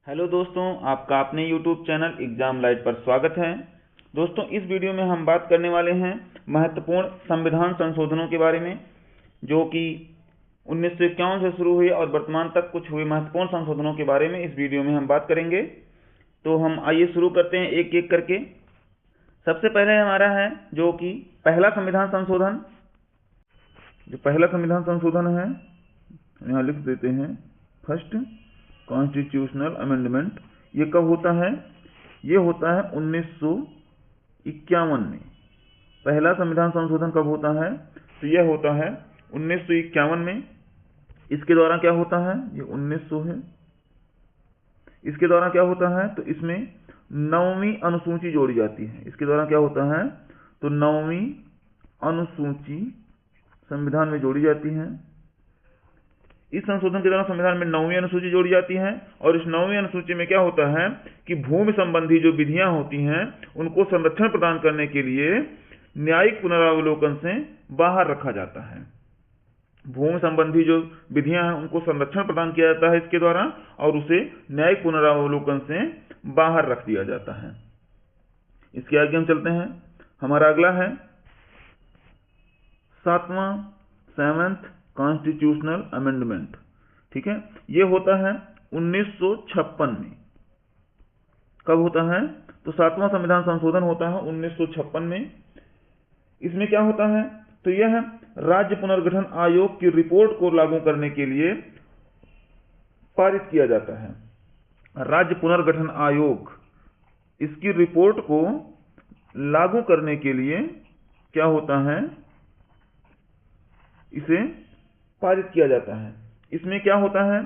Hello दोस्तों, आपका अपने YouTube चैनल एग्जाम लाइट पर स्वागत है। दोस्तों, इस वीडियो में हम बात करने वाले हैं महत्वपूर्ण संविधान संशोधनों के बारे में, जो कि 1951 से शुरू हुए और वर्तमान तक कुछ हुए महत्वपूर्ण संशोधनों के बारे में इस वीडियो में हम बात करेंगे। तो हम आइए शुरू करते हैं एक एक करके। सबसे पहले हमारा है जो कि पहला संविधान संशोधन। जो पहला संविधान संशोधन है, यहाँ लिख देते हैं फर्स्ट कॉन्स्टिट्यूशनल अमेंडमेंट। ये कब होता है? ये होता है 1951 में। पहला संविधान संशोधन कब होता है? तो यह होता है 1951 में। इसके द्वारा क्या होता है? ये 1900 है। इसके द्वारा क्या होता है? तो इसमें 9वीं अनुसूची जोड़ी जाती है। इसके द्वारा क्या होता है? तो 9वीं अनुसूची संविधान में जोड़ी जाती है। इस संशोधन के दौरान संविधान में 9वीं अनुसूची जोड़ी जाती है, और इस 9वीं अनुसूची में क्या होता है कि भूमि संबंधी जो विधियां होती हैं उनको संरक्षण प्रदान करने के लिए न्यायिक पुनरावलोकन से बाहर रखा जाता है। भूमि संबंधी जो विधियां हैं उनको संरक्षण प्रदान किया जाता है इसके द्वारा, और उसे न्यायिक पुनरावलोकन से बाहर रख दिया जाता है। इसके आगे हम चलते हैं। हमारा अगला है 7th कॉन्स्टिट्यूशनल अमेंडमेंट। ठीक है, ये होता है 1956 में। कब होता है? तो 7वां संविधान संशोधन होता है 1956 में। इसमें क्या होता है? तो यह राज्य पुनर्गठन आयोग की रिपोर्ट को लागू करने के लिए पारित किया जाता है। राज्य पुनर्गठन आयोग, इसकी रिपोर्ट को लागू करने के लिए क्या होता है? इसे पारित किया जाता है। इसमें क्या होता है?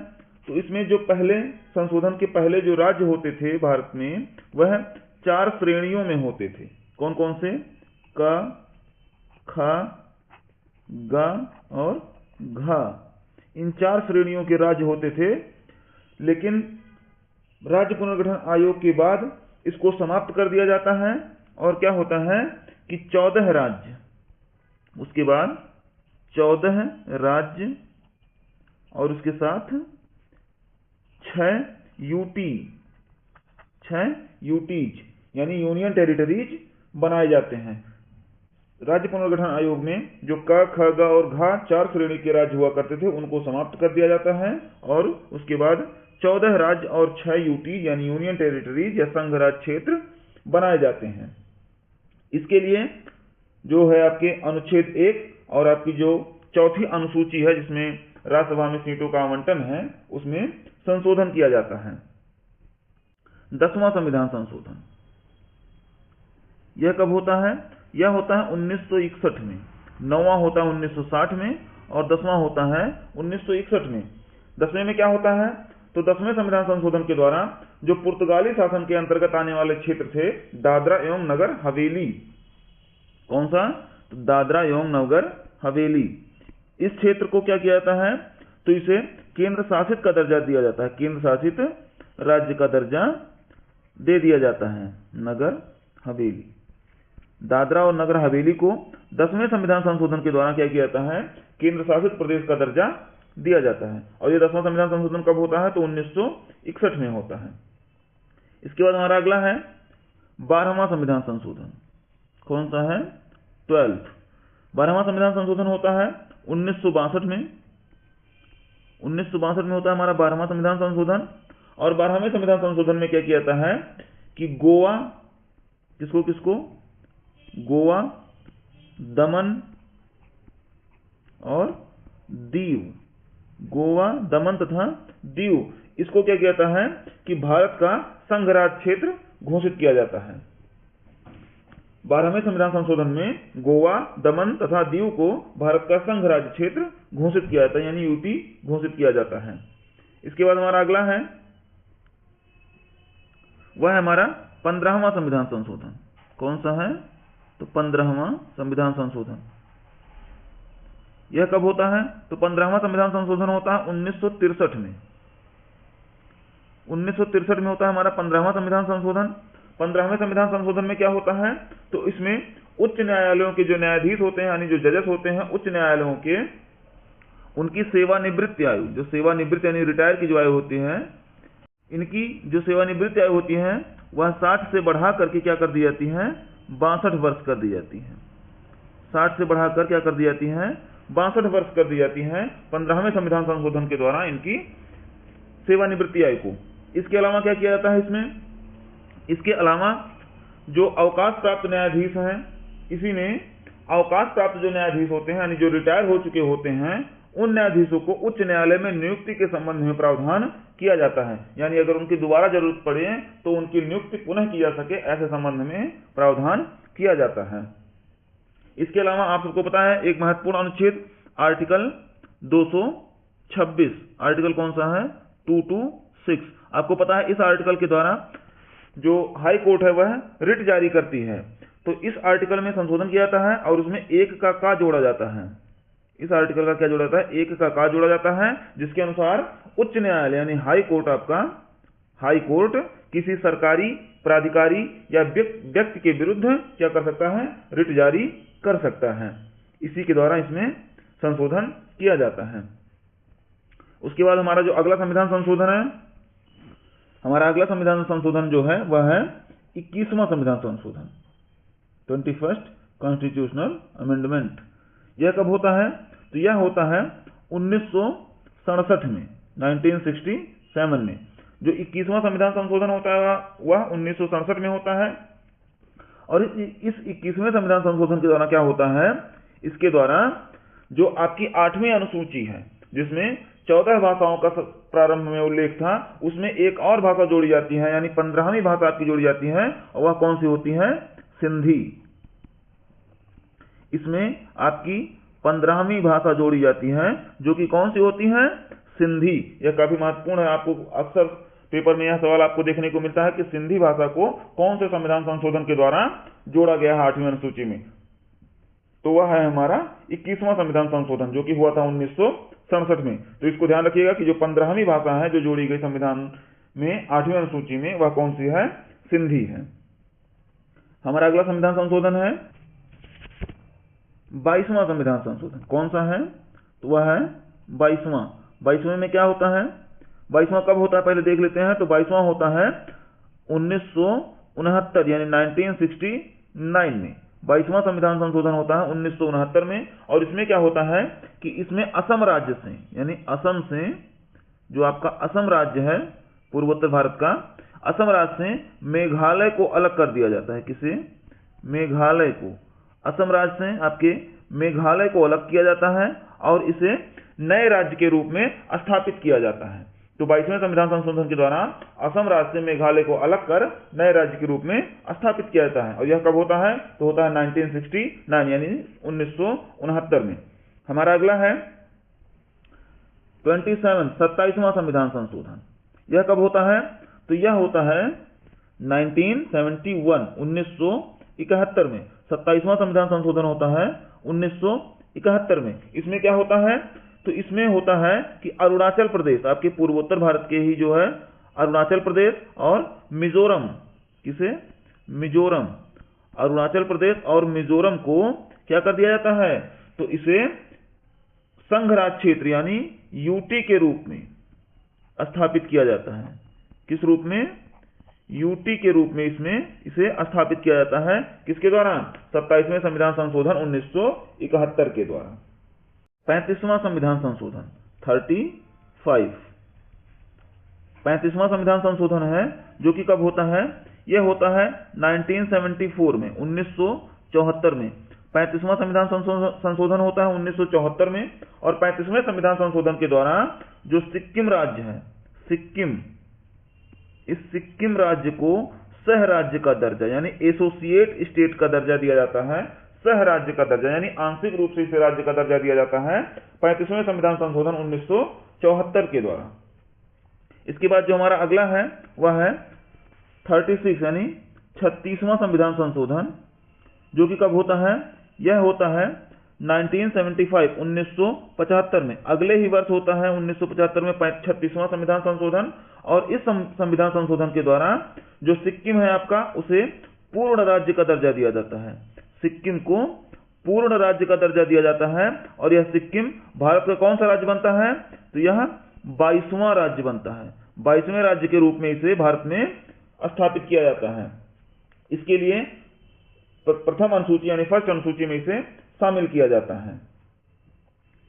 तो इसमें जो पहले संशोधन के पहले जो राज्य होते थे भारत में, वह 4 श्रेणियों में होते थे। कौन कौन से? क, ख, ग और घ। इन 4 श्रेणियों के राज्य होते थे। लेकिन राज्य पुनर्गठन आयोग के बाद इसको समाप्त कर दिया जाता है, और क्या होता है कि 14 राज्य, उसके बाद 14 राज्य और उसके साथ 6 यूटीज यानी यूनियन टेरिटरीज बनाए जाते हैं। राज्य पुनर्गठन आयोग में जो क, ख, ग और घ 4 श्रेणी के राज्य हुआ करते थे उनको समाप्त कर दिया जाता है, और उसके बाद 14 राज्य और 6 यूटी यानी यूनियन टेरिटरीज या संघ राज्य क्षेत्र बनाए जाते हैं। इसके लिए जो है आपके अनुच्छेद 1 और आपकी जो चौथी अनुसूची है जिसमें राज्यसभा में सीटों का आवंटन है, उसमें संशोधन किया जाता है। 10वां संविधान संशोधन, यह कब होता है? यह होता है 1961 में। 9वां होता है 1960 में और 10वां होता है 1961 में। 10वें में क्या होता है? तो 10वें संविधान संशोधन के द्वारा जो पुर्तगाली शासन के अंतर्गत आने वाले क्षेत्र थे, दादरा एवं नगर हवेली। कौन सा? तो दादरा एवं नगर हवेली। इस क्षेत्र को क्या किया जाता है? तो इसे केंद्र शासित का दर्जा दिया जाता है। केंद्र शासित राज्य का दर्जा दे दिया जाता है नगर हवेली। दादरा और नगर हवेली को 10वें संविधान संशोधन के द्वारा क्या किया जाता है? केंद्र शासित प्रदेश का दर्जा दिया जाता है। और ये 10वां संविधान संशोधन कब होता है? तो 1961 में होता है। इसके बाद हमारा अगला है 12वां संविधान संशोधन। कौन सा है? 12वां संविधान संशोधन होता है 1962 में। 1962 में होता है हमारा 12वां संविधान संशोधन। और 12वें संविधान संशोधन में क्या किया जाता है कि गोवा, किसको गोवा, दमन और दीव, गोवा, दमन तथा दीव, इसको क्या किया जाता है कि भारत का संघ राज्य क्षेत्र घोषित किया जाता है। 12वें संविधान संशोधन में गोवा, दमन तथा दीव को भारत का संघ राज्य क्षेत्र घोषित किया जाता है, यानी यूटी घोषित किया जाता है। इसके बाद हमारा अगला है, वह है हमारा 15वां संविधान संशोधन। कौन सा है? तो 15वां संविधान संशोधन। यह कब होता है? तो 15वां संविधान संशोधन होता है 1963 में। 1963 में होता है हमारा 15वां संविधान संशोधन। 15वें संविधान संशोधन में क्या होता है? तो इसमें उच्च न्यायालयों के जो न्यायाधीश होते हैं, यानी जो जजेस होते हैं उच्च न्यायालयों के, उनकी सेवानिवृत्ति आयु, जो सेवानिवृत्ति यानी रिटायर की जो आयु होती है, इनकी जो सेवानिवृत्ति आयु होती है वह 60 से बढ़ा करके क्या कर दी जाती है, 62 वर्ष कर दी जाती है। 60 से बढ़ाकर क्या कर दी जाती है, 62 वर्ष कर दी जाती है 15वें संविधान संशोधन के द्वारा इनकी सेवानिवृत्ति आयु को। इसके अलावा क्या किया जाता है इसमें, इसके अलावा जो अवकाश प्राप्त न्यायाधीश हैं, इसी में अवकाश प्राप्त जो न्यायाधीश होते हैं यानी जो रिटायर हो चुके होते हैं, उन न्यायाधीशों को उच्च न्यायालय में नियुक्ति के संबंध में प्रावधान किया जाता है। यानी अगर उनकी दोबारा जरूरत पड़े तो उनकी नियुक्ति पुनः की जा सके, ऐसे संबंध में प्रावधान किया जाता है। इसके अलावा आप सबको पता है एक महत्वपूर्ण अनुच्छेद आर्टिकल 226, आर्टिकल कौन सा है, 226। आपको पता है इस आर्टिकल के द्वारा जो हाई कोर्ट है वह रिट जारी करती है, तो इस आर्टिकल में संशोधन किया जाता है और उसमें एक का जोड़ा जाता है। इस आर्टिकल का क्या जोड़ा जाता है, एक का जोड़ा जाता है, जिसके अनुसार उच्च न्यायालय यानी हाई कोर्ट, आपका हाई कोर्ट किसी सरकारी प्राधिकारी या व्यक्ति के विरुद्ध क्या कर सकता है, रिट जारी कर सकता है। इसी के द्वारा इसमें संशोधन किया जाता है। उसके बाद हमारा जो अगला संविधान संशोधन है, हमारा अगला संविधान संशोधन जो है वह है 21वां संविधान संशोधन, 21st कॉन्स्टिट्यूशनल अमेंडमेंट। यह कब होता है, तो यह होता है 1967 में, 1967 में। जो 21वां संविधान संशोधन होता है वह 1967 में होता है। और इस 21वें संविधान संशोधन के द्वारा क्या होता है, इसके द्वारा जो आपकी 8वीं अनुसूची है जिसमें 14 भाषाओं का प्रारंभ में उल्लेख था, उसमें एक और भाषा जोड़ी जाती है, यानी 15वीं भाषा आपकी जोड़ी जाती है, और वह कौन सी होती है, सिंधी। इसमें आपकी 15वीं भाषा जोड़ी जाती है जो कि कौन सी होती है, सिंधी। यह काफी महत्वपूर्ण है, आपको अक्सर पेपर में यह सवाल आपको देखने को मिलता है कि सिंधी भाषा को कौन से संविधान संशोधन के द्वारा जोड़ा गया है 8वीं अनुसूची में। तो वह है हमारा 21वां संविधान संशोधन जो कि हुआ था 1967 में। तो इसको ध्यान रखिएगा कि जो 15वीं भाषा है जो जोड़ी गई संविधान में 8वीं अनुसूची में, वह कौन सी है, सिंधी है। हमारा अगला संविधान संशोधन है 22वां संविधान संशोधन। कौन सा है, तो वह है 22वां। 22वें में क्या होता है, 22वां कब होता है पहले देख लेते हैं। तो 22वां होता है 1969 यानी 1969 में 22वां संविधान संशोधन होता है 1969 में। और इसमें क्या होता है कि इसमें असम राज्य से, यानी असम से, जो आपका असम राज्य है पूर्वोत्तर भारत का, असम राज्य से मेघालय को अलग कर दिया जाता है। किसे, मेघालय को, असम राज्य से आपके मेघालय को अलग किया जाता है और इसे नए राज्य के रूप में स्थापित किया जाता है। तो 22वें संविधान संशोधन के द्वारा असम राज्य से मेघालय को अलग कर नए राज्य के रूप में स्थापित किया जाता है। और यह कब होता है, तो होता है 1969 यानी 1969 में। हमारा अगला है 27वां संविधान संशोधन। यह कब होता है, तो यह होता है 1971 1971 में। 27वां संविधान संशोधन होता है 1971 में। इसमें क्या होता है, तो इसमें होता है कि अरुणाचल प्रदेश, आपके पूर्वोत्तर भारत के ही जो है अरुणाचल प्रदेश और मिजोरम, किसे, मिजोरम, अरुणाचल प्रदेश और मिजोरम को क्या कर दिया जाता है, तो इसे संघ राज क्षेत्र यानी यूटी के रूप में स्थापित किया जाता है। किस रूप में, यूटी के रूप में इसमें इसे स्थापित किया जाता है। किसके द्वारा, 27वें संविधान संशोधन 1971 के द्वारा। 35वां संविधान संशोधन 35, 35वां संविधान संशोधन है जो कि कब होता है, यह होता है 1974 में, 1974 में। 35वां संविधान संशोधन होता है 1974 में। और 35वें संविधान संशोधन के द्वारा जो सिक्किम राज्य है, सिक्किम, इस सिक्किम राज्य को सह राज्य का दर्जा यानी एसोसिएट स्टेट का दर्जा दिया जाता है। सह राज्य का दर्जा यानी आंशिक रूप से इसे राज्य का दर्जा दिया जाता है 35वें संविधान संशोधन 1974 के द्वारा। इसके बाद जो हमारा अगला है वह है 36 यानी 36वां संविधान संशोधन जो कि कब होता है, यह होता है 1975 1975 में। अगले ही वर्ष होता है 1975 में 36वां संविधान संशोधन। और इस संविधान संशोधन के द्वारा जो सिक्किम है आपका, उसे पूर्ण राज्य का दर्जा दिया जाता है। सिक्किम को पूर्ण राज्य का दर्जा दिया जाता है। और यह सिक्किम भारत का कौन सा राज्य बनता है, तो यह 22वां राज्य बनता है। 22वें राज्य के रूप में इसे भारत में स्थापित किया जाता है। इसके लिए प्रथम अनुसूची यानी फर्स्ट अनुसूची में इसे शामिल किया जाता है।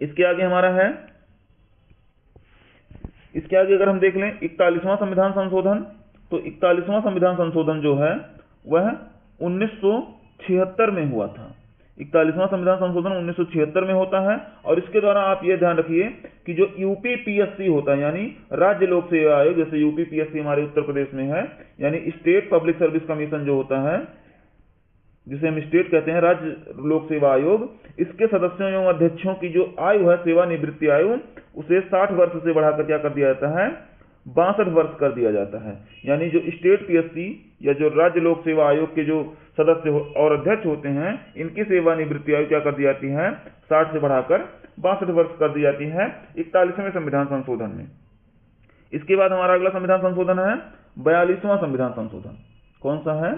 इसके आगे हमारा है, इसके आगे अगर हम देख लें 41वां संविधान संशोधन, तो 41वां संविधान संशोधन जो है वह 1976 में हुआ था। 41वां संविधान संशोधन 1976 में होता है और इसके द्वारा आप ये ध्यान रखिए कि जो यूपीपीएससी होता है यानी राज्य लोक सेवा आयोग, जैसे यूपीपीएससी हमारे उत्तर प्रदेश में है, यानी स्टेट पब्लिक सर्विस कमीशन जो होता है, जिसे हम स्टेट कहते हैं, राज्य लोक सेवा आयोग, इसके सदस्यों एवं अध्यक्षों की जो आयु है, सेवानिवृत्ति आयु, उसे 60 वर्ष से बढ़ाकर क्या कर दिया जाता है, 62 वर्ष कर दिया जाता है। यानी जो स्टेट पीएससी या जो राज्य लोक सेवा आयोग के जो सदस्य और अध्यक्ष होते हैं, इनकी सेवानिवृत्ति आयु क्या कर दी जाती है, 60 से बढ़ाकर 62 वर्ष कर दी जाती है 41वें संविधान संशोधन में। इसके बाद हमारा अगला संविधान संशोधन है 42वां संविधान संशोधन। कौन सा है?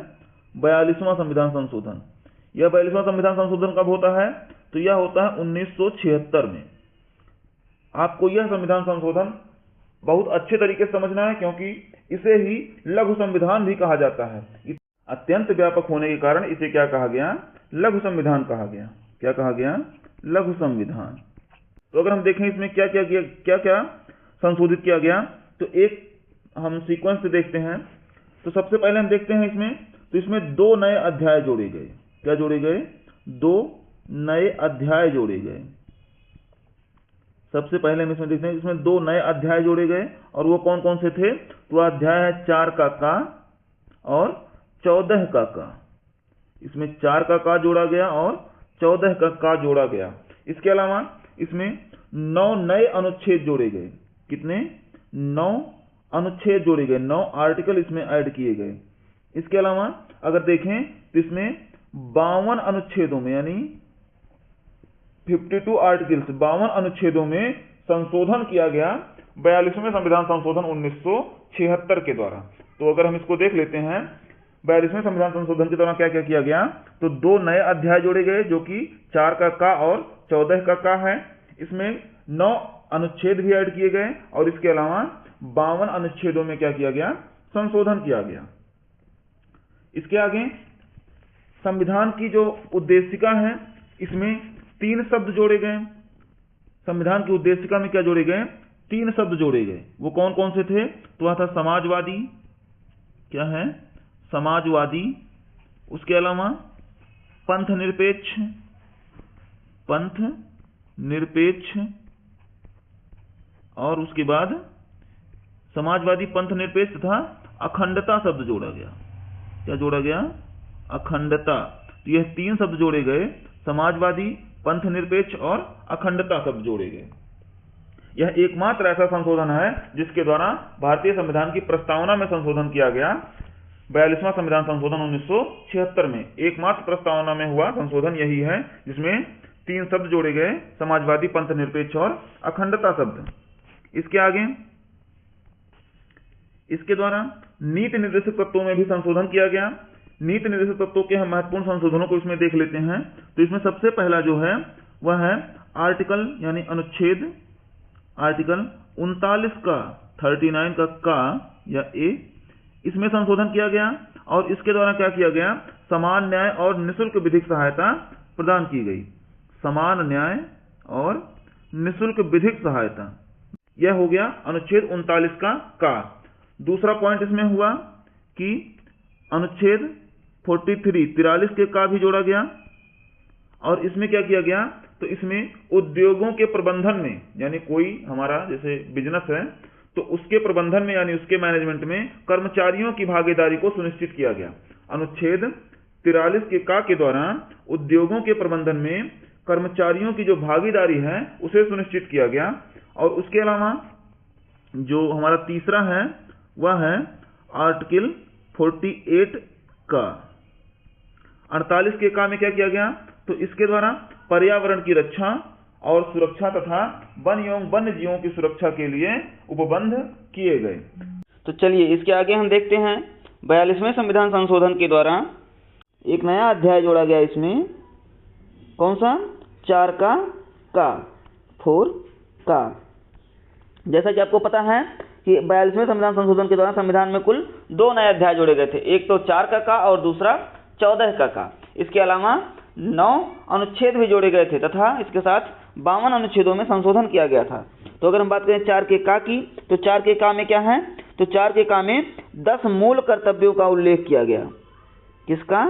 42वां संविधान संशोधन। यह 42वां संविधान संशोधन कब होता है? तो यह होता है 1976 में। आपको यह संविधान संशोधन बहुत अच्छे तरीके से समझना है, क्योंकि इसे ही लघु संविधान भी कहा जाता है। अत्यंत व्यापक होने के कारण इसे क्या कहा गया? लघु संविधान कहा गया। क्या कहा गया? लघु संविधान। तो अगर हम देखें इसमें क्या क्या संशोधित किया गया, तो एक हम सीक्वेंस से देखते हैं। तो सबसे पहले हम देखते हैं इसमें 2 नए अध्याय जोड़े गए। क्या जोड़े गए? 2 नए अध्याय जोड़े गए। सबसे पहले हम इसमें देखते हैं, इसमें 2 नए अध्याय जोड़े गए, और वो कौन कौन से थे? तो अध्याय है 4 का का और 14 का का। इसमें 4 का का जोड़ा गया और 14 का का जोड़ा गया। इसके अलावा इसमें 9 नए अनुच्छेद जोड़े गए। कितने? 9 अनुच्छेद जोड़े गए, 9 आर्टिकल इसमें ऐड किए गए। इसके अलावा अगर देखें तो इसमें 52 अनुच्छेदों में, यानी 52 आर्टिकल्स, 52 अनुच्छेदों में संशोधन किया गया 42वें संविधान संशोधन 1976 के द्वारा। तो अगर हम इसको देख लेते हैं, 42वें संविधान संशोधन के दौरान क्या क्या किया गया, तो 2 नए अध्याय जोड़े गए, जो कि 4 का का और 14 का का है। इसमें 9 अनुच्छेद भी ऐड किए गए, और इसके अलावा 52 अनुच्छेदों में क्या किया गया? संशोधन किया गया। इसके आगे संविधान की जो उद्देशिका है, इसमें 3 शब्द जोड़े गए। संविधान की उद्देशिका में क्या जोड़े गए? 3 शब्द जोड़े गए। वो कौन कौन से थे? तो वह था समाजवादी। क्या है? समाजवादी। उसके अलावा पंथ निरपेक्ष, पंथ निरपेक्ष, और उसके बाद समाजवादी, पंथ निरपेक्ष तथा अखंडता शब्द जोड़ा गया। क्या जोड़ा गया? अखंडता। तो यह 3 शब्द जोड़े गए, समाजवादी, पंथ निरपेक्ष और अखंडता शब्द जोड़े गए। यह एकमात्र ऐसा संशोधन है जिसके द्वारा भारतीय संविधान की प्रस्तावना में संशोधन किया गया। 42वां संविधान संशोधन 1976 में एकमात्र प्रस्तावना में हुआ संशोधन यही है, जिसमें 3 शब्द जोड़े गए, समाजवादी, पंथ निरपेक्ष और अखंडता शब्द। इसके आगे इसके द्वारा नीति निर्देशक तत्वों में भी संशोधन किया गया। नीति निर्देशक तत्वों के हम महत्वपूर्ण संशोधनों को इसमें देख लेते हैं। तो इसमें सबसे पहला जो है वह है आर्टिकल यानी अनुच्छेद, आर्टिकल 39 का 39 का या ए, इसमें संशोधन किया गया। और इसके द्वारा क्या किया गया? समान न्याय और निःशुल्क विधिक सहायता प्रदान की गई। समान न्याय और निःशुल्क विधिक सहायता, यह हो गया अनुच्छेद 39 का। दूसरा पॉइंट इसमें हुआ कि अनुच्छेद 43 के का भी जोड़ा गया। और इसमें क्या किया गया? तो इसमें उद्योगों के प्रबंधन में, यानी कोई हमारा जैसे बिजनेस है तो उसके प्रबंधन में यानी उसके मैनेजमेंट में कर्मचारियों की भागीदारी को सुनिश्चित किया गया। अनुच्छेद 43 के का के द्वारा उद्योगों के प्रबंधन में कर्मचारियों की जो भागीदारी है उसे सुनिश्चित किया गया। और उसके अलावा जो हमारा तीसरा है वह है आर्टिकल 48 का। 48 के का में क्या किया गया? तो इसके द्वारा पर्यावरण की रक्षा और सुरक्षा तथा वन एवं वन्य जीवों की सुरक्षा के लिए उपबंध किए गए। तो चलिए इसके आगे हम देखते हैं 42वें संविधान संशोधन के द्वारा एक नया अध्याय जोड़ा गया। इसमें कौन सा? 4 का 4 का। जैसा कि आपको पता है कि 42वें संविधान संशोधन के दौरान संविधान में कुल 2 नए अध्याय जोड़े गए थे, एक तो 4 का और दूसरा 14 का। इसके अलावा 9 अनुच्छेद भी जोड़े गए थे तथा इसके साथ 52 अनुच्छेदों में संशोधन किया गया था। तो अगर हम बात करें 4 का की, तो 4 का में क्या है, तो 4 का में 10 मूल कर्तव्यों का उल्लेख किया गया। किसका?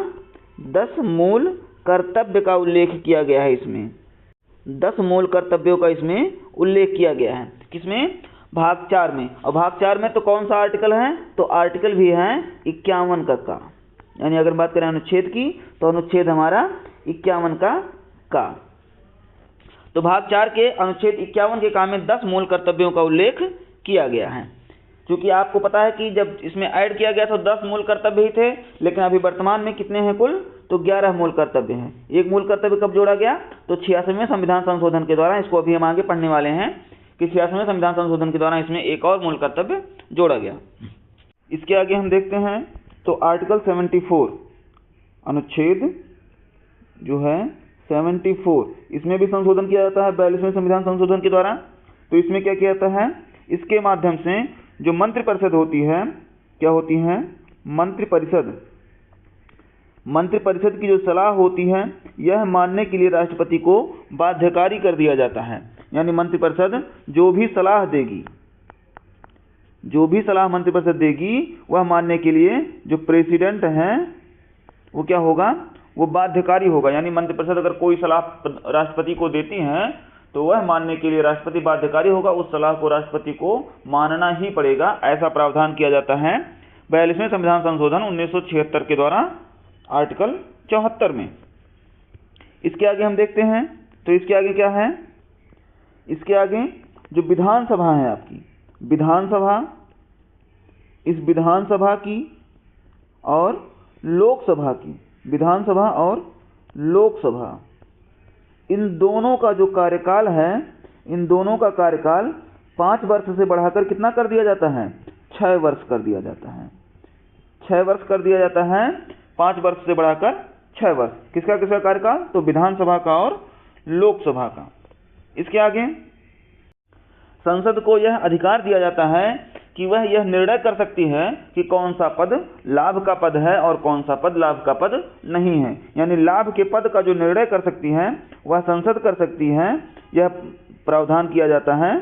10 मूल कर्तव्य का उल्लेख किया गया है इसमें। 10 मूल कर्तव्यों का इसमें उल्लेख किया गया है। किसमें? भाग 4 में। और भाग 4 में तो कौन सा आर्टिकल है? तो आर्टिकल भी है 51 का। यानी अगर बात करें अनुच्छेद की, तो अनुच्छेद हमारा 51 का। तो भाग 4 के अनुच्छेद 51 के काम में 10 मूल कर्तव्यों का उल्लेख किया गया है। क्योंकि आपको पता है कि जब इसमें ऐड किया गया तो 10 मूल कर्तव्य ही थे, लेकिन अभी वर्तमान में कितने हैं कुल? तो 11 मूल कर्तव्य हैं। एक मूल कर्तव्य कब जोड़ा गया? तो 86वें संविधान संशोधन के द्वारा। इसको अभी हम आगे पढ़ने वाले हैं कि 86वें संविधान संशोधन के द्वारा इसमें एक और मूल कर्तव्य जोड़ा गया। इसके आगे हम देखते हैं तो आर्टिकल 74 अनुच्छेद जो है 74, इसमें भी संशोधन किया जाता है 42वें संविधान संशोधन के द्वारा। तो इसमें क्या किया जाता है? इसके माध्यम से जो मंत्रिपरिषद होती है, क्या होती है? मंत्रिपरिषद की जो सलाह होती है, यह मानने के लिए राष्ट्रपति को बाध्यकारी कर दिया जाता है। यानी मंत्रिपरिषद जो भी सलाह देगी, जो भी सलाह मंत्रिपरिषद देगी, वह मानने के लिए जो प्रेसिडेंट हैं वो क्या होगा? वो बाध्यकारी होगा। यानी मंत्रिपरिषद अगर कोई सलाह राष्ट्रपति को देती हैं तो वह मानने के लिए राष्ट्रपति बाध्यकारी होगा। उस सलाह को राष्ट्रपति को मानना ही पड़ेगा। ऐसा प्रावधान किया जाता है 42वें संविधान संशोधन 1976 के द्वारा आर्टिकल 74 में। इसके आगे हम देखते हैं तो इसके आगे क्या है? इसके आगे जो विधानसभा है आपकी, विधानसभा, इस विधानसभा की और लोकसभा की, विधानसभा और लोकसभा, इन दोनों का जो कार्यकाल है, इन दोनों का कार्यकाल 5 वर्ष से बढ़ाकर कितना कर दिया जाता है? 6 वर्ष कर दिया जाता है। 6 वर्ष कर दिया जाता है, 5 वर्ष से बढ़ाकर 6 वर्ष। किसका किसका कार्यकाल? तो विधानसभा का और लोकसभा का। इसके आगे संसद को यह अधिकार दिया जाता है कि वह यह निर्णय कर सकती है कि कौन सा पद लाभ का पद है और कौन सा पद लाभ का पद नहीं है। यानी लाभ के पद का जो निर्णय कर सकती है वह संसद कर सकती है। यह प्रावधान किया जाता है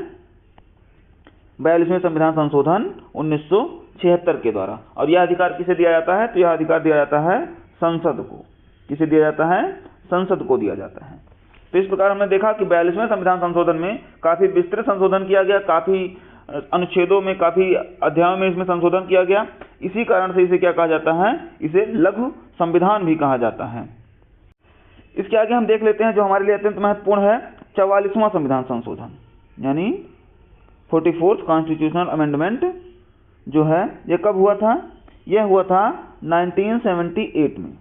42वें संविधान संशोधन 1976 के द्वारा। और यह अधिकार किसे दिया जाता है? तो यह अधिकार दिया जाता है संसद को। किसे दिया जाता है? संसद को दिया जाता है। तो इस प्रकार हमने देखा कि 42वें संविधान संशोधन में काफी विस्तृत संशोधन किया गया, काफी अनुच्छेदों में, काफी अध्यायों में इसमें संशोधन किया गया। इसी कारण से इसे क्या कहा जाता है? इसे लघु संविधान भी कहा जाता है। इसके आगे हम देख लेते हैं जो हमारे लिए अत्यंत महत्वपूर्ण है 44वां संविधान संशोधन, यानी 44th कॉन्स्टिट्यूशनल अमेंडमेंट जो है, यह कब हुआ था? यह हुआ था 1978 में,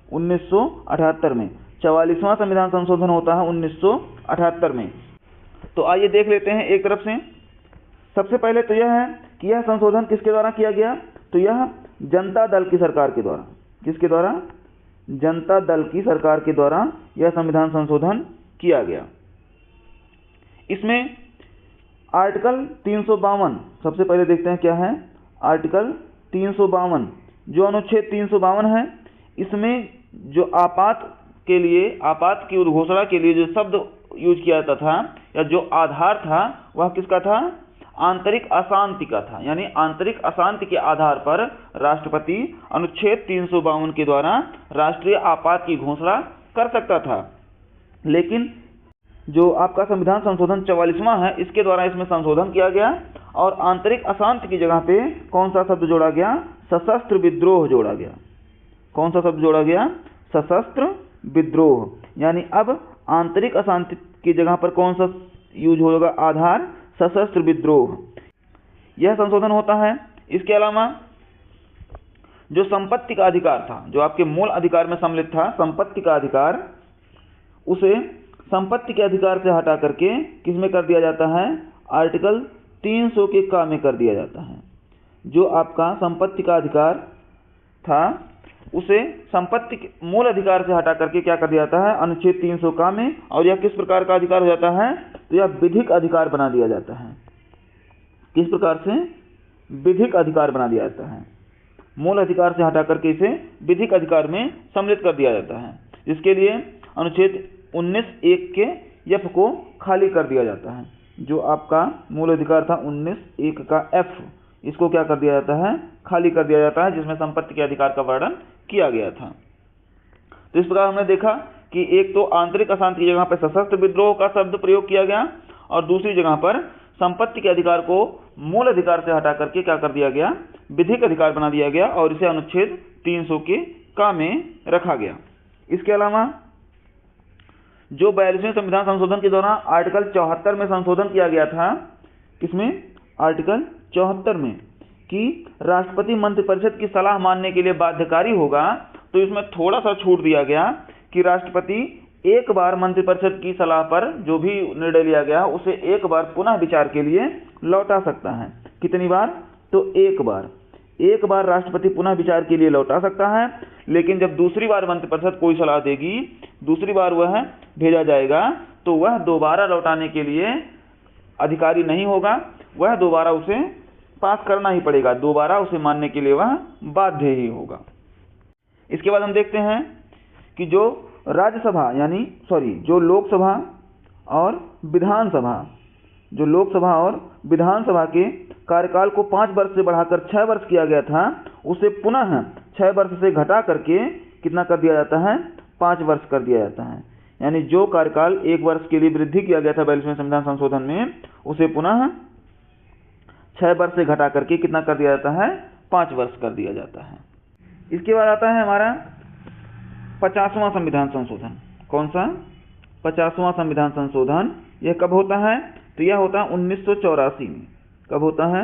1978 में। 44वां संविधान संशोधन होता है 1978 में। तो आइए देख लेते हैं एक तरफ से। सबसे पहले तो यह है कि यह संशोधन किसके द्वारा किया गया? तो यह जनता दल की सरकार के द्वारा। किसके द्वारा? जनता दल की सरकार के द्वारा यह संविधान संशोधन किया गया। इसमें आर्टिकल 352, सबसे पहले देखते हैं क्या है आर्टिकल 352। जो अनुच्छेद 352 है, इसमें जो आपात के लिए, आपात की उद्घोषणा के लिए जो शब्द यूज किया जाता था या जो आधार था वह किसका था? आंतरिक अशांति का था। यानी आंतरिक अशांति के आधार पर राष्ट्रपति अनुच्छेद 352 के द्वारा राष्ट्रीय आपात की घोषणा कर सकता था। लेकिन जो आपका संविधान संशोधन 44वां है, इसके द्वारा इसमें संशोधन किया गया और आंतरिक अशांति की जगह पे कौन सा शब्द जोड़ा गया? सशस्त्र विद्रोह जोड़ा गया। कौन सा शब्द जोड़ा गया? सशस्त्र विद्रोह। यानी अब आंतरिक अशांति की जगह पर कौन सा यूज होगा? आधार सशस्त्र विद्रोह। यह संशोधन होता है। इसके अलावा जो संपत्ति का अधिकार था, जो आपके मूल अधिकार में सम्मिलित था, संपत्ति का अधिकार, उसे संपत्ति के अधिकार से हटा करके किसमें कर दिया जाता है? आर्टिकल 300 के का में कर दिया जाता है। जो आपका संपत्ति का अधिकार था उसे संपत्ति के मूल अधिकार से हटा करके क्या कर दिया जाता है? अनुच्छेद 300 का में। और यह किस प्रकार का अधिकार हो जाता है? तो यह विधिक अधिकार बना दिया जाता है। किस प्रकार से? विधिक अधिकार बना दिया जाता है। मूल अधिकार से हटा करके इसे विधिक अधिकार में सम्मिलित कर दिया जाता है, जिसके लिए अनुच्छेद 19(1) के एफ को खाली कर दिया जाता है। जो आपका मूल अधिकार था 19(1) का एफ, इसको क्या कर दिया जाता है, खाली कर दिया जाता है, जिसमें संपत्ति के अधिकार का वर्णन किया गया था। तो इस प्रकार हमने देखा कि एक तो आंतरिक अशांति की जगह पर सशस्त्र विद्रोह का शब्द प्रयोग किया गया और दूसरी जगह पर संपत्ति के अधिकार को मूल अधिकार से हटा करके क्या कर दिया गया, विधिक अधिकार बना दिया गया और इसे अनुच्छेद 300 के का में रखा गया। इसके अलावा जो 42वें संविधान संशोधन के दौरान आर्टिकल 74 में संशोधन किया गया था, किसमें, आर्टिकल 74 में, कि राष्ट्रपति मंत्रिपरिषद की सलाह मानने के लिए बाध्यकारी होगा, तो इसमें थोड़ा सा छूट दिया गया कि राष्ट्रपति एक बार मंत्रिपरिषद की सलाह पर जो भी निर्णय लिया गया उसे एक बार पुनः विचार के लिए लौटा सकता है। कितनी बार, तो एक बार राष्ट्रपति पुनः विचार के लिए लौटा सकता है, लेकिन जब दूसरी बार मंत्रिपरिषद कोई सलाह देगी, दूसरी बार वह भेजा जाएगा, तो वह दोबारा लौटाने के लिए अधिकारी नहीं होगा, वह दोबारा उसे पास करना ही पड़ेगा, दोबारा उसे मानने के लिए वह बाध्य ही होगा। इसके बाद हम देखते हैं कि जो राज्यसभा जो लोकसभा और विधानसभा के कार्यकाल को 5 वर्ष से बढ़ाकर 6 वर्ष किया गया था, उसे पुनः 6 वर्ष से घटा करके कितना कर दिया जाता है, 5 वर्ष कर दिया जाता है। यानी जो कार्यकाल 1 वर्ष के लिए वृद्धि किया गया था 42वें संविधान संशोधन में, उसे पुनः 6 वर्ष से घटा करके कितना कर दिया जाता है, 5 वर्ष कर दिया जाता है। इसके बाद आता है हमारा 50वां संविधान संशोधन। कौन सा, 50वां संविधान संशोधन। यह कब होता है, तो यह होता है 1984 में। कब होता है,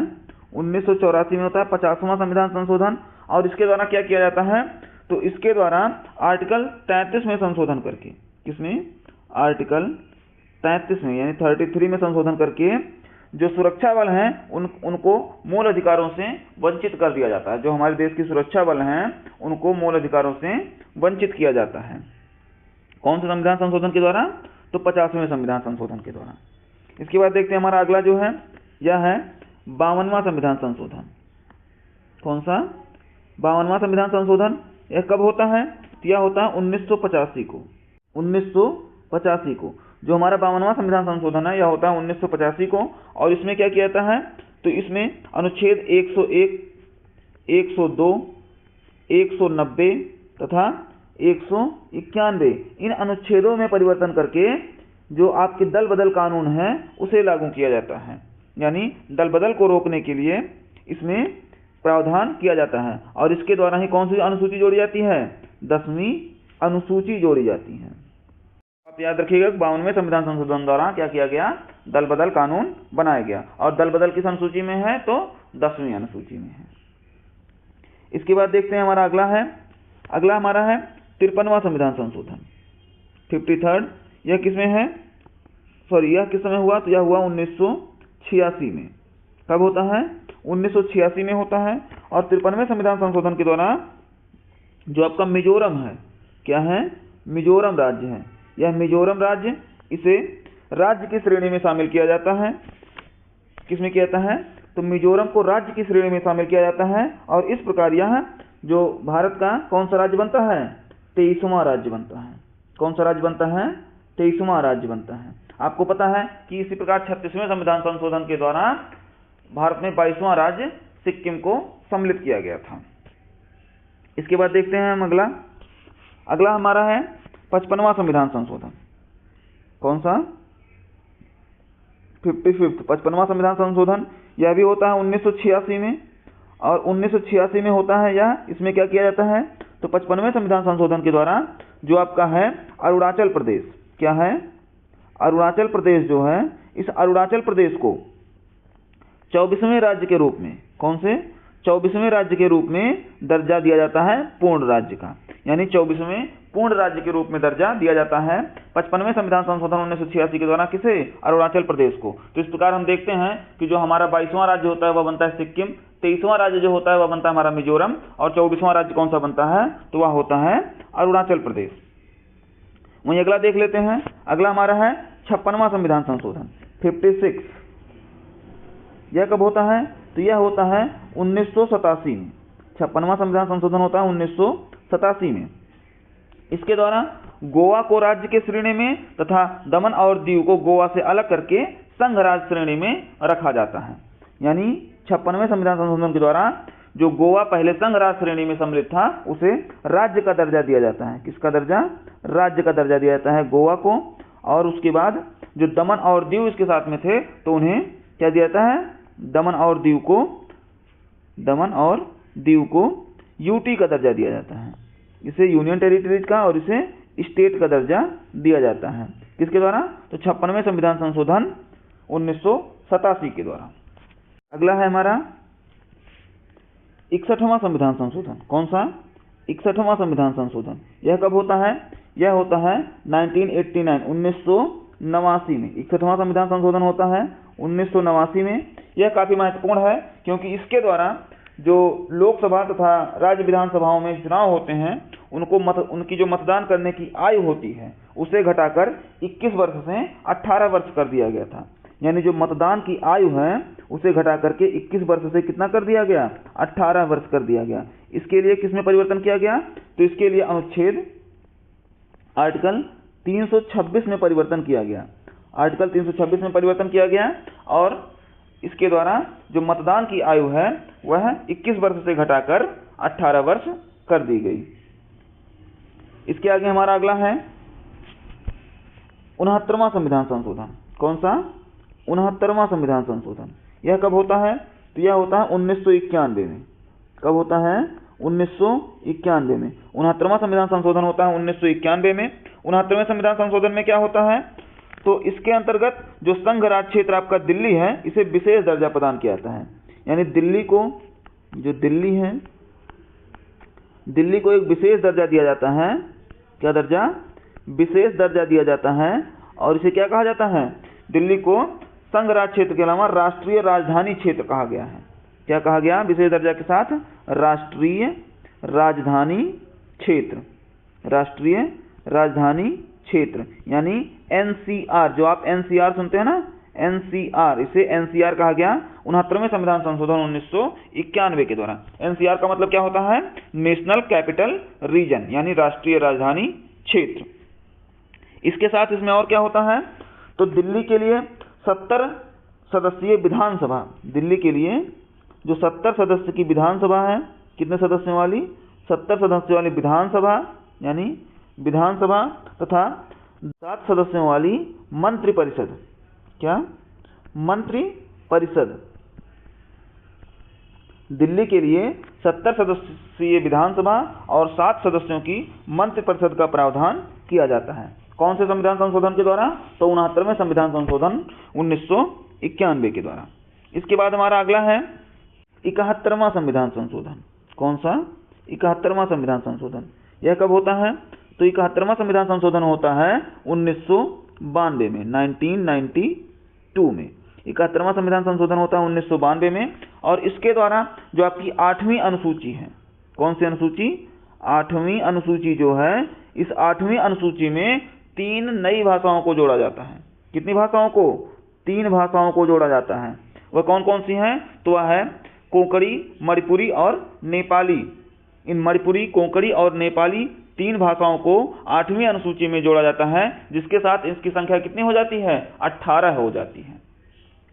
1984 में होता है 50वां संविधान संशोधन। और इसके द्वारा क्या किया जाता है, तो इसके द्वारा आर्टिकल 33 में संशोधन करके, किसमें, आर्टिकल 33 में यानी 33 में संशोधन करके जो सुरक्षा बल हैं उनको मूल अधिकारों से वंचित कर दिया जाता है। जो हमारे देश की सुरक्षा बल हैं उनको मूल अधिकारों से वंचित किया जाता है। कौन सा संविधान संशोधन के द्वारा, तो 50वें संविधान संशोधन के द्वारा। इसके बाद देखते हैं हमारा अगला जो है, यह है 52वां संविधान संशोधन। कौन सा, 52वां संविधान संशोधन। यह कब होता है, तो यह होता है 1985 को। 1985 को जो हमारा 52वां संविधान संशोधन है, यह होता है 1985 को। और इसमें क्या किया जाता है, तो इसमें अनुच्छेद 101, 102, 190 तथा 191 इन अनुच्छेदों में परिवर्तन करके जो आपके दल बदल कानून है उसे लागू किया जाता है। यानी दल बदल को रोकने के लिए इसमें प्रावधान किया जाता है। और इसके द्वारा ही कौन सी अनुसूची जोड़ी जाती है, 10वीं अनुसूची जोड़ी जाती है। आप याद रखिएगा 52वें संविधान संशोधन द्वारा क्या किया गया, दल बदल कानून बनाया गया। और दल बदल किस अनुसूची में है, तो 10वीं अनुसूची में है। इसके बाद देखते हैं हमारा अगला हमारा है 53वां संविधान संशोधन, 53rd। यह किसमें है, यह किस समय हुआ, तो यह हुआ 1986 में। कब होता है, 1986 में होता है। और 53वें संविधान संशोधन के द्वारा जो आपका मिजोरम है, क्या है, मिजोरम राज्य है, यह मिजोरम राज्य, इसे राज्य की श्रेणी में शामिल किया जाता है। किसमें किया जाता है, तो मिजोरम को राज्य की श्रेणी में शामिल किया जाता है। और इस प्रकार यह जो भारत का कौन सा राज्य बनता है, 23वां राज्य बनता है। कौन सा राज्य बनता है, 23वां राज्य बनता है। आपको पता है कि इसी प्रकार 36वें संविधान संशोधन के द्वारा भारत में 22वां राज्य सिक्किम को सम्मिलित किया गया था। इसके बाद देखते हैं हम अगला हमारा है 55वां संविधान संशोधन। कौन सा, 55वां संविधान संशोधन। यह भी होता है 1986 में। और 1986 में होता है यह, इसमें क्या किया जाता है, तो 55वें संविधान संशोधन के द्वारा जो आपका है अरुणाचल प्रदेश, क्या है, अरुणाचल प्रदेश जो है, इस अरुणाचल प्रदेश को 24वें राज्य के रूप में, कौन से, 24वें राज्य के रूप में दर्जा दिया जाता है पूर्ण राज्य का। यानी 24वें पूर्ण राज्य के रूप में दर्जा दिया जाता है 55वें संविधान संशोधन 1986 के द्वारा किसे, अरुणाचल प्रदेश को। तो इस प्रकार हम देखते हैं कि जो हमारा 22वां राज्य होता है वह बनता है सिक्किम, 23वां राज्य जो होता है वह बनता है हमारा मिजोरम, और 24वां राज्य कौन सा बनता है, तो वह होता है अरुणाचल प्रदेश। वहीं अगला देख लेते हैं, अगला हमारा है 56वां संविधान संशोधन, 56। यह कब होता है, तो तो यह होता है 1987 में। 56वां संविधान संशोधन होता है 1987 में। इसके द्वारा गोवा को राज्य के श्रेणी में तथा दमन और दीव को गोवा से अलग करके संघ राज्य श्रेणी में रखा जाता है। यानी 56वें संविधान संशोधन के द्वारा जो गोवा पहले संघ राज्य श्रेणी में सम्मिलित था उसे राज्य का दर्जा दिया जाता है। किसका दर्जा? राज्य का दर्जा दिया जाता है गोवा को। और उसके बाद जो दमन और दीव इसके साथ में थे तो उन्हें क्या दिया जाता है? दमन और दीव को यूटी का दर्जा दिया जाता है। इसे यूनियन टेरिटरीज का और इसे स्टेट का दर्जा दिया जाता है। किसके द्वारा? तो 56वें संविधान संशोधन 1987 के द्वारा। अगला है हमारा 61वां संविधान संशोधन। कौन सा? 61वां संविधान संशोधन। यह कब होता है? यह होता है 1989 में। 61वां संविधान संशोधन होता है 1989 में। यह काफी महत्वपूर्ण है क्योंकि इसके द्वारा जो लोकसभा तथा राज्य विधानसभाओं में चुनाव होते हैं उनकी जो मतदान करने की आयु होती है उसे घटाकर 21 वर्ष से 18 वर्ष कर दिया गया था। यानी जो मतदान की आयु है उसे घटा करके 21 वर्ष से कितना कर दिया गया? 18 वर्ष कर दिया गया। इसके लिए किसमें परिवर्तन किया गया? तो इसके लिए अनुच्छेद आर्टिकल 326 में परिवर्तन किया गया। आर्टिकल 326 में परिवर्तन किया गया और इसके द्वारा जो मतदान की आयु है वह 21 वर्ष से घटाकर 18 वर्ष कर दी गई। इसके आगे हमारा अगला है 69वां संविधान संशोधन। कौन सा? 69वां संविधान संशोधन। यह कब होता है? तो यह होता है 1991 में। कब होता है? 1991 में। 69वां संविधान संशोधन होता है 1991 में। 69वें संविधान संशोधन में क्या होता है? तो इसके अंतर्गत जो संघ राज्य क्षेत्र आपका दिल्ली है इसे विशेष दर्जा प्रदान किया जाता है। यानी दिल्ली को, जो दिल्ली है, दिल्ली को एक विशेष दर्जा दिया जाता है। क्या दर्जा? विशेष दर्जा दिया जाता है। और इसे क्या कहा जाता है? दिल्ली को संघ राज्य क्षेत्र के अलावा राष्ट्रीय राजधानी क्षेत्र कहा गया है। क्या कहा गया? विशेष दर्जा के साथ राष्ट्रीय राजधानी क्षेत्र। राष्ट्रीय राजधानी क्षेत्र यानी एनसीआर। जो आप एनसीआर सुनते हैं ना, एनसीआर, इसे एनसीआर कहा गया 69वें संविधान संशोधन 1991 के द्वारा। एनसीआर का मतलब क्या होता है? नेशनल कैपिटल रीजन, यानी राष्ट्रीय राजधानी क्षेत्र। इसके साथ इसमें और क्या होता है? तो दिल्ली के लिए 70 सदस्यीय विधानसभा, दिल्ली के लिए जो 70 सदस्य की विधानसभा है, कितने सदस्यों वाली? 70 सदस्यों वाली विधानसभा, यानी विधानसभा तथा 7 सदस्यों वाली मंत्रिपरिषद। क्या? मंत्रिपरिषद। दिल्ली के लिए 70 सदस्यीय विधानसभा और 7 सदस्यों की मंत्रिपरिषद का प्रावधान किया जाता है। कौन से संविधान संशोधन के द्वारा? तो 69वें संविधान संशोधन 1991 के द्वारा। इसके बाद हमारा अगला है 71वां संविधान संशोधन। कौन सा? 71वां संविधान संशोधन। यह कब होता है? तो 71वां संविधान संशोधन होता है 1992 में, 1992 में। 71वां संविधान संशोधन होता है 1992 में। और इसके द्वारा जो आपकी 8वीं अनुसूची है, कौन सी अनुसूची? 8वीं अनुसूची जो है, इस 8वीं अनुसूची में 3 नई भाषाओं को जोड़ा जाता है। कितनी भाषाओं को? 3 भाषाओं को जोड़ा जाता है। वह कौन कौन सी हैं? तो वह है कोंकणी, मणिपुरी और नेपाली। इन मणिपुरी, कोंकणी और नेपाली 3 भाषाओं को 8वीं अनुसूची में जोड़ा जाता है, जिसके साथ इसकी संख्या कितनी हो जाती है? 18 हो जाती है।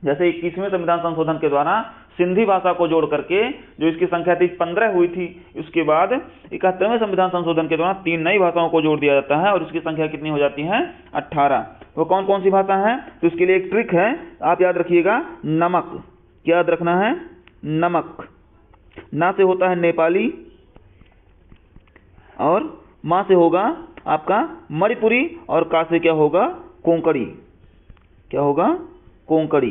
जैसे 21वें संविधान संशोधन के द्वारा सिंधी भाषा को जोड़ करके जो इसकी संख्या थी 15 हुई थी, उसके बाद 71वें संविधान संशोधन के द्वारा 3 नई भाषाओं को जोड़ दिया जाता है और इसकी संख्या कितनी हो जाती है? 18। वो कौन कौन सी भाषा है? तो इसके लिए एक ट्रिक है, आप याद रखिएगा, नमक। क्या याद रखना है? नमक। ना से होता है नेपाली और माँ से होगा आपका मणिपुरी और का से क्या होगा? कोंकणी। क्या होगा? कोंकणी।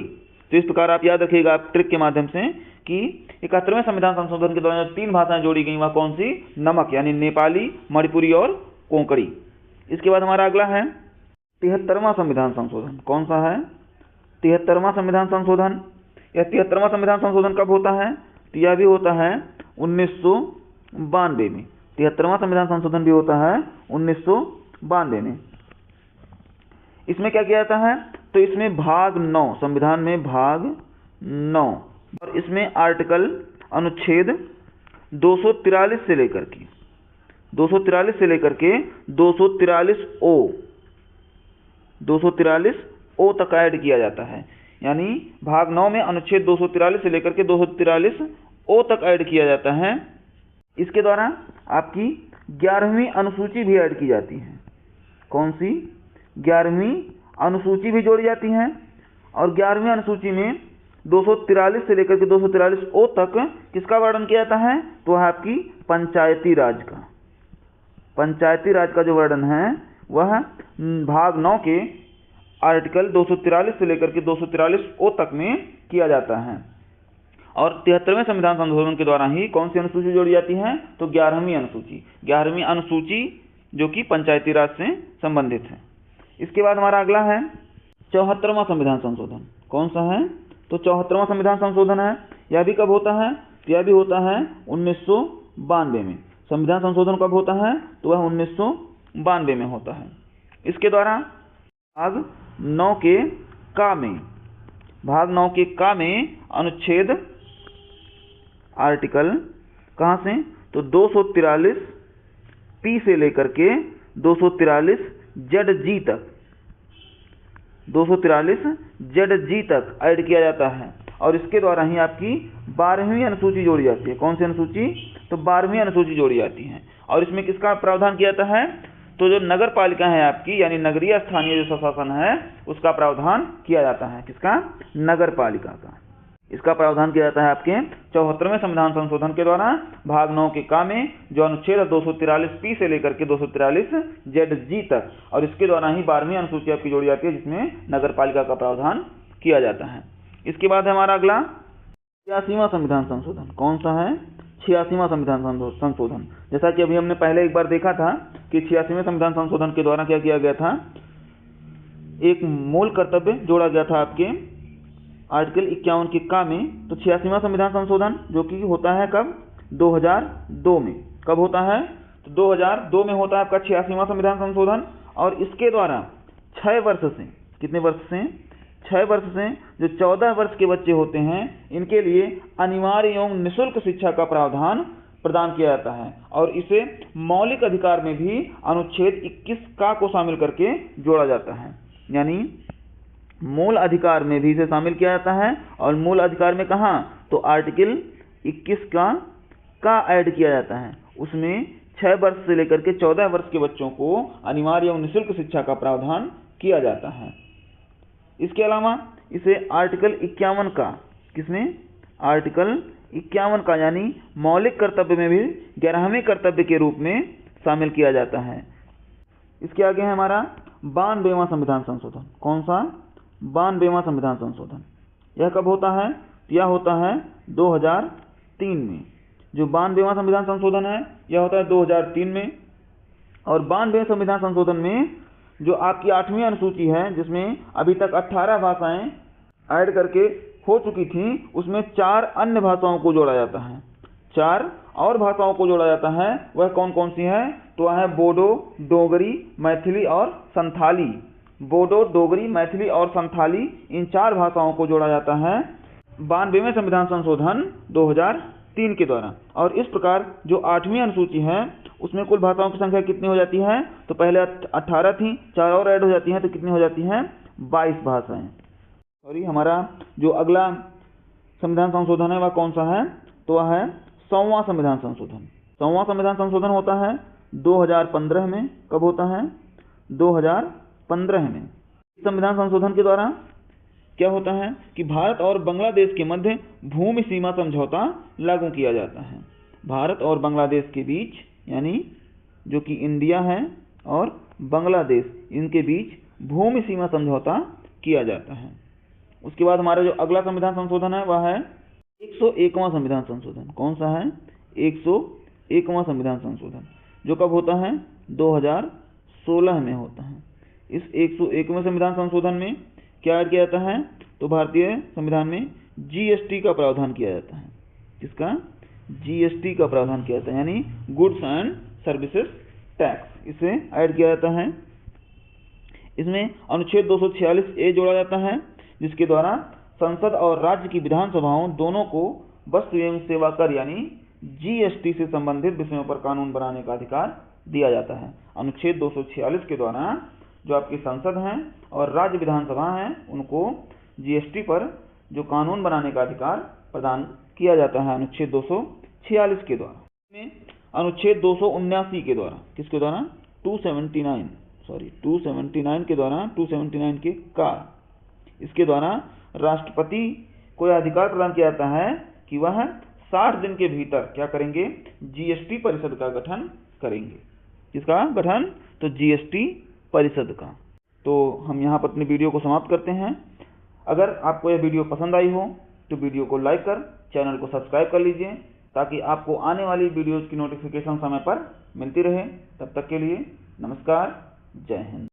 तो इस प्रकार आप याद रखिएगा आप ट्रिक के माध्यम से कि 71वें संविधान संशोधन के दौरान 3 भाषाएं जोड़ी गई, वह कौन सी? नमक, यानी नेपाली, मणिपुरी और कोंकणी। इसके बाद हमारा अगला है 73वां संविधान संशोधन। कौन सा है? 73वां संविधान संशोधन। यह 73वां संविधान संशोधन कब होता है? तो यह भी होता है 1992 में। 73वां संविधान संशोधन भी होता है 1992 में। इसमें क्या किया जाता है? तो इसमें भाग 9, संविधान में भाग 9 और इसमें आर्टिकल अनुच्छेद 243 से लेकर के 243 ओ तक ऐड किया जाता है। यानी भाग 9 में अनुच्छेद 243 से लेकर के 243 ओ तक ऐड किया जाता है। इसके द्वारा आपकी 11वीं अनुसूची भी ऐड की जाती है। कौन सी? 11वीं अनुसूची भी जोड़ी जाती है। और 11वीं अनुसूची में 243 से लेकर के 243 ओ तक किसका वर्णन किया जाता है? तो है आपकी पंचायती राज का। पंचायती राज का जो वर्णन है वह भाग 9 के आर्टिकल 243 से लेकर के 243 ओ तक में किया जाता है। और 73वें संविधान संशोधन के द्वारा ही कौन सी अनुसूची जोड़ी जाती है? तो 11वीं अनुसूची। 11वीं अनुसूची जो कि पंचायती राज से संबंधित है। इसके बाद हमारा अगला है 74वां संविधान संशोधन। कौन सा है? तो 74वां संविधान संशोधन है। यह भी कब होता है? यह भी होता है 1992 में। संविधान संशोधन कब होता है? तो वह 1992 में होता है। इसके द्वारा भाग 9 के का में अनुच्छेद आर्टिकल कहाँ से? तो 243 पी से लेकर के 243 जेड जी तक 243 जेड जी तक ऐड किया जाता है। और इसके द्वारा ही आपकी 12वीं अनुसूची जोड़ी जाती है। कौन सी अनुसूची? तो 12वीं अनुसूची जोड़ी जाती है। और इसमें किसका प्रावधान किया जाता है? तो जो नगर पालिका है आपकी, यानी नगरीय स्थानीय जो स्वशासन है, उसका प्रावधान किया जाता है। किसका? नगर पालिका का। इसका प्रावधान किया जाता है आपके 74वें संविधान संशोधन के द्वारा भाग 9 के का में, जो अनुच्छेद 243 पी से लेकर के 243 जेड जी तक। और इसके द्वारा ही 12वीं अनुसूची आपकी जोड़ी जाती है, जिसमें नगर पालिका का प्रावधान किया जाता है। इसके बाद हमारा अगला 86वां संविधान संशोधन। कौन सा है? 86वां संविधान संशोधन। जैसा कि अभी हमने पहले एक बार देखा था कि 86वें संविधान संशोधन के द्वारा क्या किया गया था? एक मूल कर्तव्य जोड़ा गया था आपके आर्टिकल 51 के का में। तो 86वां संविधान संशोधन जो कि होता है कब? 2002 में। कब होता है? तो 2002 में होता है आपका 86वां संविधान संशोधन। और इसके द्वारा 6 वर्ष से, कितने वर्ष से? 6 वर्ष से जो 14 वर्ष के बच्चे होते हैं, इनके लिए अनिवार्य एवं निःशुल्क शिक्षा का प्रावधान प्रदान किया जाता है। और इसे मौलिक अधिकार में भी अनुच्छेद 21 का को शामिल करके जोड़ा जाता है। यानी मूल अधिकार में भी इसे शामिल किया जाता है। और मूल अधिकार में कहाँ? तो आर्टिकल 21 का ऐड किया जाता है। उसमें 6 वर्ष से लेकर के 14 वर्ष के बच्चों को अनिवार्य एवं निःशुल्क शिक्षा का प्रावधान किया जाता है। इसके अलावा इसे आर्टिकल 51 का, किसमें? आर्टिकल 51 का, यानी मौलिक कर्तव्य में भी 11वें कर्तव्य के रूप में शामिल किया जाता है। इसके आगे है हमारा 92वां संविधान संशोधन। कौन सा? 92वां संविधान संशोधन। यह कब होता है? यह होता है 2003 में। जो 92वां संविधान संशोधन है यह होता है 2003 में। और 92वें संविधान संशोधन में जो आपकी 8वीं अनुसूची है, जिसमें अभी तक 18 भाषाएं ऐड करके हो चुकी थी, उसमें 4 अन्य भाषाओं को जोड़ा जाता है। 4 और भाषाओं को जोड़ा जाता है। वह कौन कौन सी है? तो वह है बोडो, डोगरी, मैथिली और संथाली। बोडो, डोगरी, मैथिली और संथाली, इन 4 भाषाओं को जोड़ा जाता है 92वें संविधान संशोधन 2003 के द्वारा। और इस प्रकार जो 8वीं अनुसूची है उसमें कुल भाषाओं की संख्या कितनी हो जाती है? तो पहले 18 थी, 4 और ऐड हो जाती हैं, तो कितनी हो जाती हैं? 22 भाषाएं। सॉरी, हमारा जो अगला संविधान संशोधन है वह कौन सा है? तो वह है 100वां संविधान संशोधन। 100वां संविधान संशोधन होता है 2015 में। कब होता है? 2015 में। संविधान संशोधन के द्वारा क्या होता है कि भारत और बांग्लादेश के मध्य भूमि सीमा समझौता लागू किया जाता है। भारत और बांग्लादेश के बीच, यानी जो कि इंडिया है और बांग्लादेश, इनके बीच भूमि सीमा समझौता किया जाता है। उसके बाद हमारा जो अगला संविधान संशोधन है वह है 101वां संविधान संशोधन। कौन सा है? 101वां संविधान संशोधन, जो कब होता है? 2016 में होता है। इस 101वें संविधान संशोधन में क्या ऐड किया जाता है? तो भारतीय संविधान में जीएसटी का प्रावधान किया जाता है। किसका? जीएसटी का प्रावधान किया जाता है, यानी गुड्स एंड सर्विसेज टैक्स, इसे ऐड किया जाता है। इसमें अनुच्छेद 246 ए जोड़ा जाता है, जिसके द्वारा संसद और राज्य की विधानसभाओं दोनों को वस्तु एवं सेवा कर यानी जीएसटी से संबंधित विषयों पर कानून बनाने का अधिकार दिया जाता है। अनुच्छेद 246 के द्वारा जो आपकी संसद हैं और राज्य विधानसभा हैं उनको जीएसटी पर जो कानून बनाने का अधिकार प्रदान किया जाता है अनुच्छेद 246 के द्वारा। अनुच्छेद 279 के द्वारा, किसके द्वारा? 279 के द्वारा, 279 के का, इसके द्वारा राष्ट्रपति को यह अधिकार प्रदान किया जाता है कि वह 60 दिन के भीतर क्या करेंगे? जीएसटी परिषद का गठन करेंगे। किसका गठन? तो जीएसटी परिषद का। तो हम यहाँ पर अपनी वीडियो को समाप्त करते हैं। अगर आपको यह वीडियो पसंद आई हो तो वीडियो को लाइक कर चैनल को सब्सक्राइब कर लीजिए ताकि आपको आने वाली वीडियोज़ की नोटिफिकेशन समय पर मिलती रहे। तब तक के लिए नमस्कार, जय हिंद।